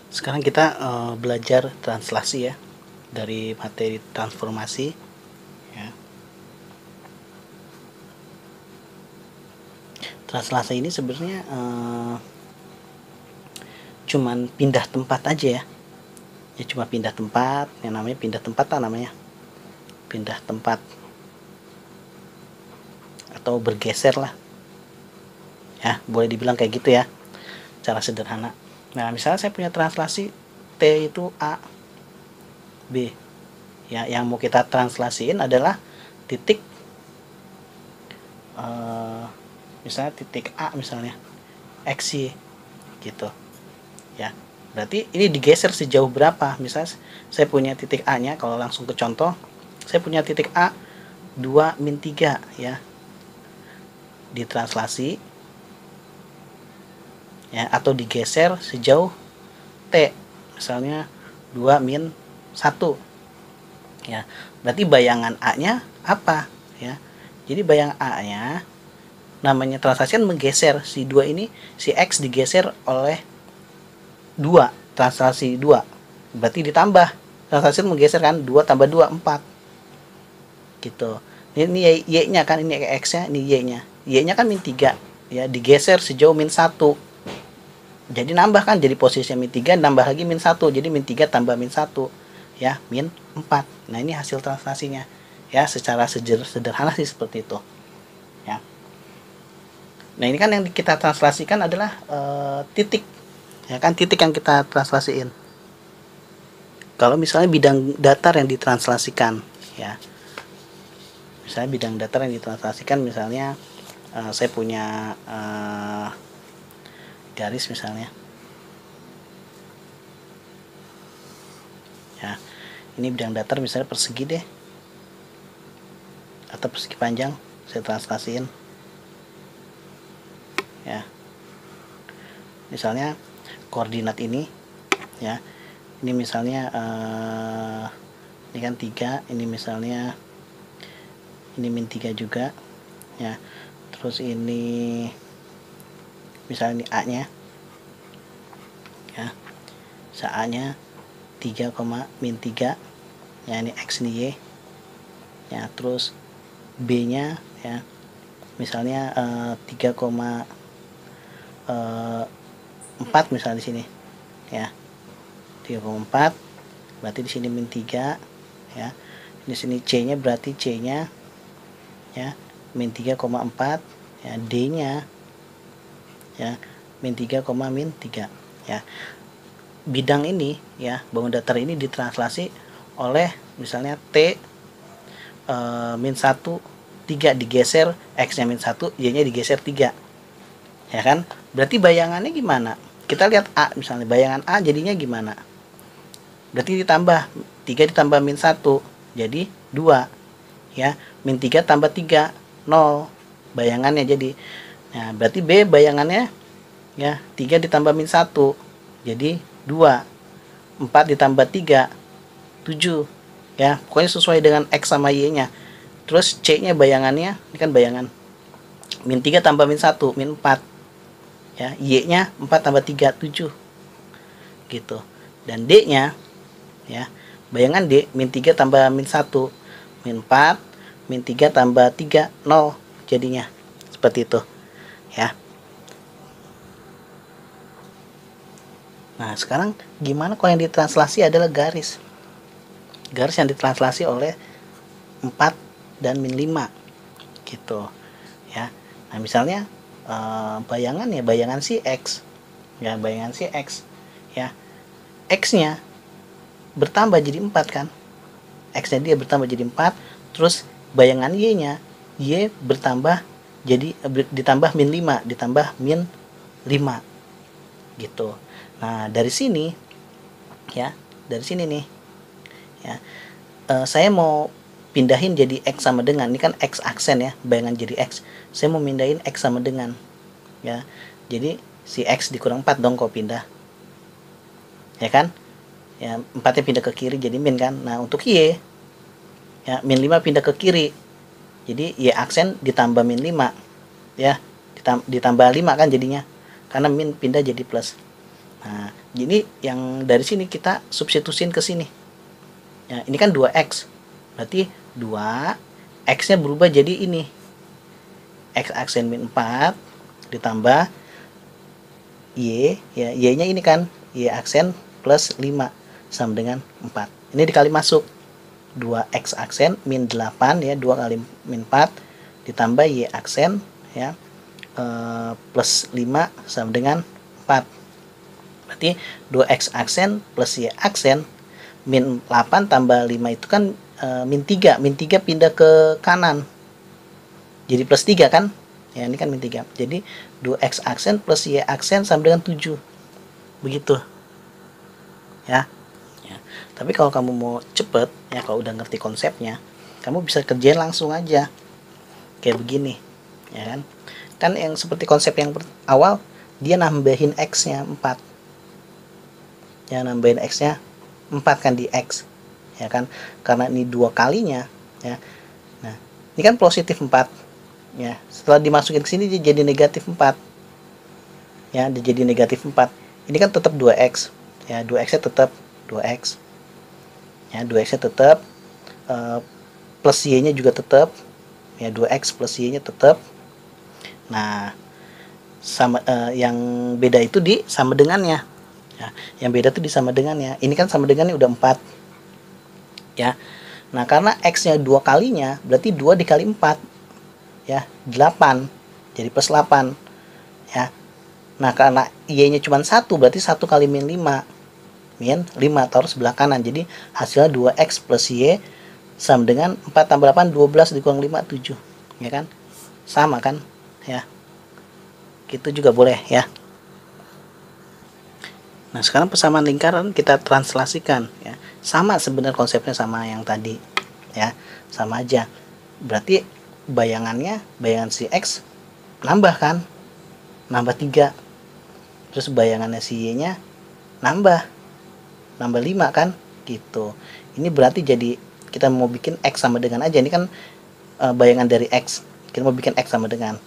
Sekarang kita belajar translasi ya dari materi transformasi ya. Translasi ini sebenarnya cuman pindah tempat aja ya. Ya cuma pindah tempat, yang namanya pindah tempat lah namanya. Pindah tempat atau bergeser lah. Ya, boleh dibilang kayak gitu ya. Cara sederhana. Nah, misalnya saya punya translasi T itu A, B. Ya, yang mau kita translasiin adalah titik misalnya titik A misalnya X, Y gitu. Ya. Berarti ini digeser sejauh berapa? Misalnya saya punya titik A-nya, kalau langsung ke contoh, saya punya titik A 2 min 3 ya. Ditranslasi ya atau digeser sejauh T. Misalnya 2 min 1 ya. Berarti bayangan A-nya apa ya? Jadi bayangan A-nya namanya translasi kan menggeser si 2 ini, si X digeser oleh 2, translasi 2. Berarti ditambah. Translasi menggeser kan 2 tambah 2 4. Gitu. Ini Y-nya kan, ini X-nya, ini Y-nya. Y-nya kan min 3 ya, digeser sejauh min 1. Jadi nambah kan, jadi posisinya min 3 nambah lagi min 1. Jadi min 3 tambah min 1 ya, min 4. Nah, ini hasil translasinya. Ya, secara sederhana sih seperti itu. Ya. Nah, ini kan yang kita translasikan adalah titik. Ya kan, titik yang kita translasiin. Kalau misalnya bidang datar yang ditranslasikan ya. Misalnya bidang datar yang ditranslasikan, misalnya saya punya garis misalnya. Ya. Ini bidang datar misalnya persegi deh. Atau persegi panjang, saya translasiin. Ya. Misalnya koordinat ini ya. Ini misalnya ini kan 3, ini misalnya ini min 3 juga ya. Terus ini misalnya ini A nya ya, A nya 3, min 3 ya, ini X ini Y ya. Terus B nya ya misalnya 3,4 misalnya di sini ya, 3,4 berarti di sini min 3 ya. Di sini C nya berarti C nya ya min 3,4 ya, D nya ya min 3, min 3 ya. Bidang ini ya, bangun datar ini ditranslasi oleh misalnya T min 1 3 digeser, X nya min 1, Y nya digeser 3 ya kan. Berarti bayangannya gimana? Kita lihat A misalnya, bayangan A jadinya gimana? Berarti ditambah 3 ditambah min 1 jadi 2 ya, min 3 tambah 3 0 bayangannya jadi. Nah, berarti B bayangannya ya 3 ditambah min 1 jadi 2, 4 ditambah 3 7 ya, pokoknya sesuai dengan X sama Y nya. Terus C nya bayangannya, ini kan bayangan min 3 tambah min 1 min 4 ya, Y nya 4 tambah 3 7 gitu. Dan D nya ya, bayangan D min 3 tambah min 1 min 4 min 3 tambah 3 0 jadinya seperti itu ya. Nah, sekarang gimana kalau yang ditranslasi adalah garis? Garis yang ditranslasi oleh 4 dan min 5 gitu ya. Nah, misalnya bayangan ya, bayangan si X ya, bayangan si X ya, X nya bertambah jadi 4 kan, X nya dia bertambah jadi 4. Terus bayangan Y nya, Y bertambah jadi ditambah min 5 ditambah min 5 gitu. Nah, dari sini ya, dari sini nih ya, saya mau pindahin jadi X sama dengan, ini kan X aksen ya, bayangan jadi X, saya mau pindahin X sama dengan ya, jadi si X dikurang 4 dong kalau pindah ya kan ya, 4 nya pindah ke kiri jadi min kan. Nah, untuk Y ya, min 5 pindah ke kiri jadi Y aksen ditambah min 5 ya, ditambah 5 kan jadinya, karena min pindah jadi plus. Nah, Jadi yang dari sini kita substitusin ke sini. Ya, ini kan 2x. Berarti 2 x-nya berubah jadi ini. X aksen min 4 ditambah y, ya, y-nya ini kan y aksen plus 5 sama dengan 4. Ini dikali masuk. 2x aksen min 8 ya, 2 kali min 4 ditambah y aksen ya plus 5 sama dengan 4. Berarti 2x aksen plus y aksen min 8 tambah 5 itu kan min 3. Min 3 pindah ke kanan. Jadi plus 3 kan? Ya, ini kan min 3. Jadi 2x aksen plus y aksen sama dengan 7. Begitu. Ya. Tapi kalau kamu mau cepet, ya kalau udah ngerti konsepnya, kamu bisa kerjain langsung aja. Kayak begini. Ya kan? Kan yang seperti konsep yang awal, dia nambahin x-nya 4. Ya, nambahin x-nya 4 kan di x. Ya kan? Karena ini 2 kalinya, ya. Nah, ini kan positif 4. Ya, setelah dimasukin ke sini dia jadi negatif 4. Ya, dia jadi negatif 4. Ini kan tetap 2x. Ya, 2x-nya tetap 2x. Ya, 2x-nya tetap, plus y-nya juga tetap. Ya, 2x plus y-nya tetap. Nah, sama yang beda itu di sama dengannya. Ya, yang beda itu di sama dengannya. Ini kan sama dengannya udah 4. Ya. Nah, karena x-nya 2 kalinya, berarti 2 dikali 4. Ya, 8. Jadi plus 8. Ya. Nah, karena y-nya cuma 1, berarti 1 kali min 5. Min 5 taruh sebelah kanan. Jadi hasilnya 2x plus y sama dengan 4 tambah 8, 12 dikurang 5, 7. Ya kan? Sama kan? Ya. Gitu juga boleh ya. Nah, sekarang persamaan lingkaran kita translasikan ya. Sama sebenarnya konsepnya sama yang tadi. Ya, sama aja. Berarti bayangannya, bayangan si x nambah kan? Nambah 3. Terus bayangannya si y-nya nambah 5 kan gitu. Ini berarti jadi kita mau bikin x sama dengan aja. Ini kan bayangan dari x. Kita mau bikin x sama dengan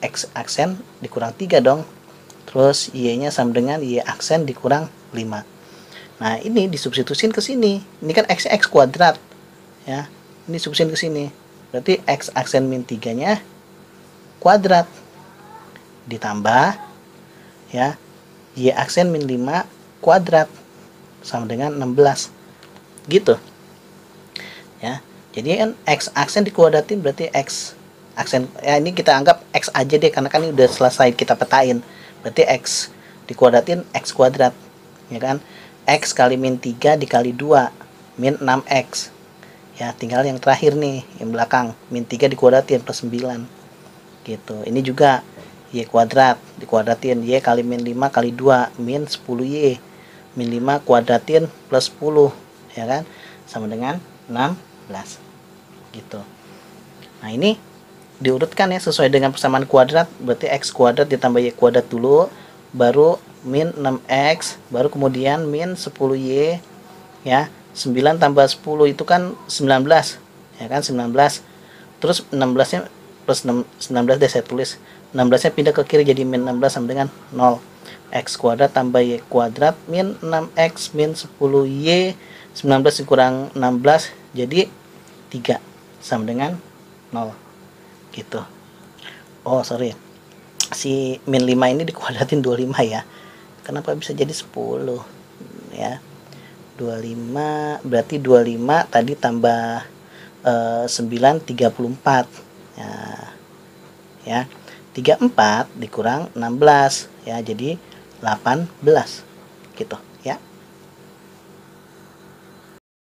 x aksen dikurang 3 dong. Terus y-nya sama dengan y aksen dikurang 5. Nah, ini disubstitusin ke sini. Ini kan x kuadrat. Ya. Ini substitusin ke sini. Berarti x aksen min 3-nya kuadrat ditambah ya y aksen min 5 kuadrat sama dengan 16 gitu ya. Jadi kan x aksen dikuadratin berarti x aksen, ya ini kita anggap x aja deh karena kan ini udah selesai kita petain. Berarti x dikuadratin x kuadrat ya kan, x kali min 3 dikali 2 min 6x ya. Tinggal yang terakhir nih yang belakang, min 3 dikuadratin plus 9 gitu. Ini juga y kuadrat dikuadratin y kali min 5 kali 2 min 10y min 5 kuadratin plus 10 ya kan sama dengan 16 gitu. Nah, ini diurutkan ya sesuai dengan persamaan kuadrat. Berarti x kuadrat ditambah y kuadrat dulu, baru min 6x, baru kemudian min 10y ya. 9 tambah 10 itu kan 19 ya kan, 19. Terus 16 nya plus 19 deh saya tulis, 16 nya pindah ke kiri jadi min 16 sama dengan 0. X kuadrat tambah y kuadrat min 6x min 10y, 19 dikurang 16 jadi 3 sama dengan 0 gitu. Oh sorry, si min 5 ini dikuadratin 25 ya. Kenapa bisa jadi 10 ya? 25 berarti 25 tadi tambah 9 34 ya. 34 dikurang 16 ya, jadi 18 gitu ya.